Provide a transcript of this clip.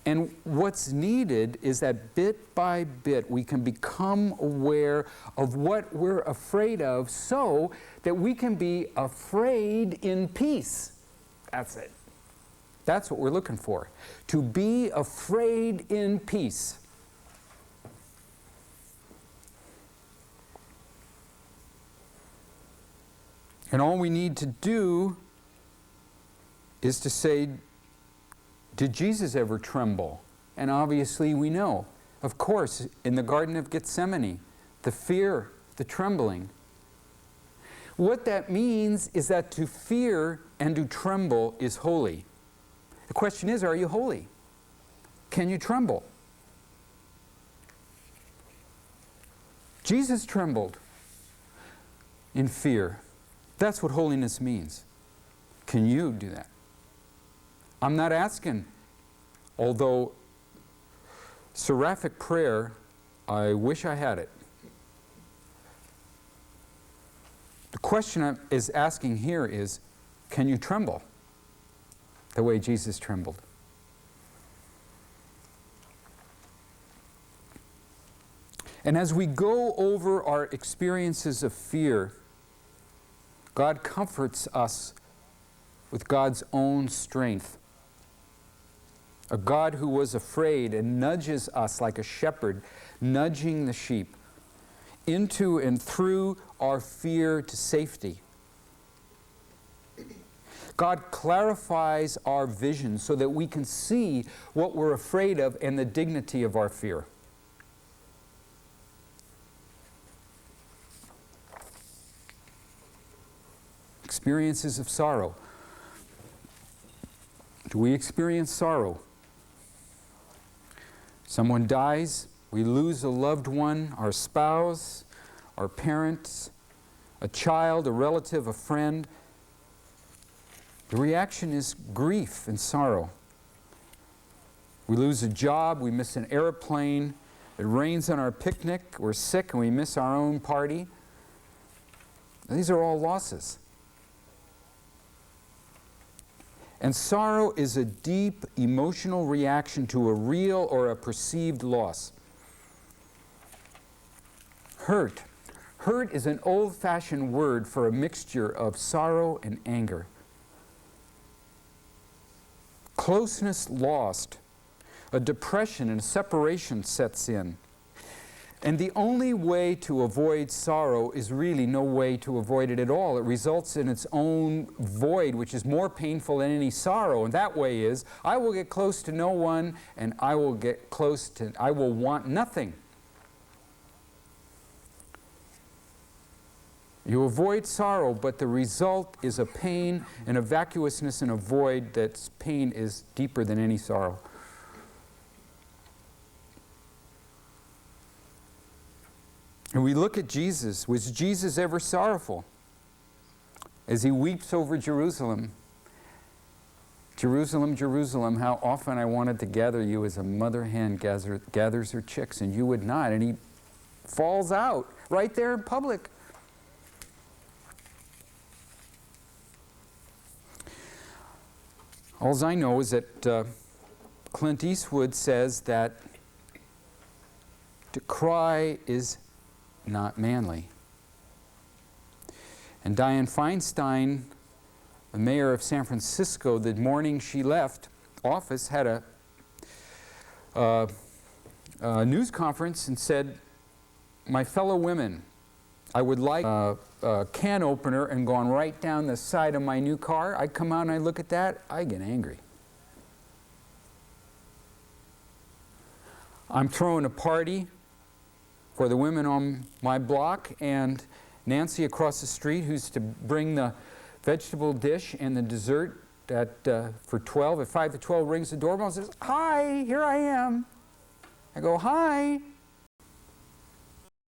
And what's needed is that bit by bit we can become aware of what we're afraid of so that we can be afraid in peace. That's it. That's what we're looking for. To be afraid in peace. And all we need to do is to say, did Jesus ever tremble? And obviously we know. Of course, in the Garden of Gethsemane, the fear, the trembling. What that means is that to fear and to tremble is holy. The question is, are you holy? Can you tremble? Jesus trembled in fear. That's what holiness means. Can you do that? I'm not asking, although seraphic prayer, I wish I had it. The question I is asking here is, can you tremble the way Jesus trembled? And as we go over our experiences of fear, God comforts us with God's own strength. A God who was afraid and nudges us like a shepherd, nudging the sheep into and through our fear to safety. God clarifies our vision so that we can see what we're afraid of and the dignity of our fear. Experiences of sorrow. Do we experience sorrow? Someone dies, we lose a loved one, our spouse, our parents, a child, a relative, a friend. The reaction is grief and sorrow. We lose a job, we miss an airplane, it rains on our picnic, we're sick and we miss our own party. These are all losses. And sorrow is a deep emotional reaction to a real or a perceived loss. Hurt. Hurt is an old-fashioned word for a mixture of sorrow and anger. Closeness lost. A depression and separation sets in. And the only way to avoid sorrow is really no way to avoid it at all. It results in its own void, which is more painful than any sorrow. And that way is, I will get close to no one, and I will want nothing. You avoid sorrow, but the result is a pain and a vacuousness and a void that's pain is deeper than any sorrow. And we look at Jesus. Was Jesus ever sorrowful? As he weeps over Jerusalem. Jerusalem, Jerusalem, how often I wanted to gather you as a mother hen gathers her chicks, and you would not. And he falls out right there in public. All I know is that Clint Eastwood says that to cry is not manly. And Dianne Feinstein, the mayor of San Francisco, the morning she left office, had a news conference and said, my fellow women, I would like a can opener and gone right down the side of my new car. I come out and I look at that, I get angry. I'm throwing a party for the women on my block, and Nancy across the street, who's to bring the vegetable dish and the dessert for 12, at 5 to 12 rings the doorbell and says, hi, here I am. I go, hi.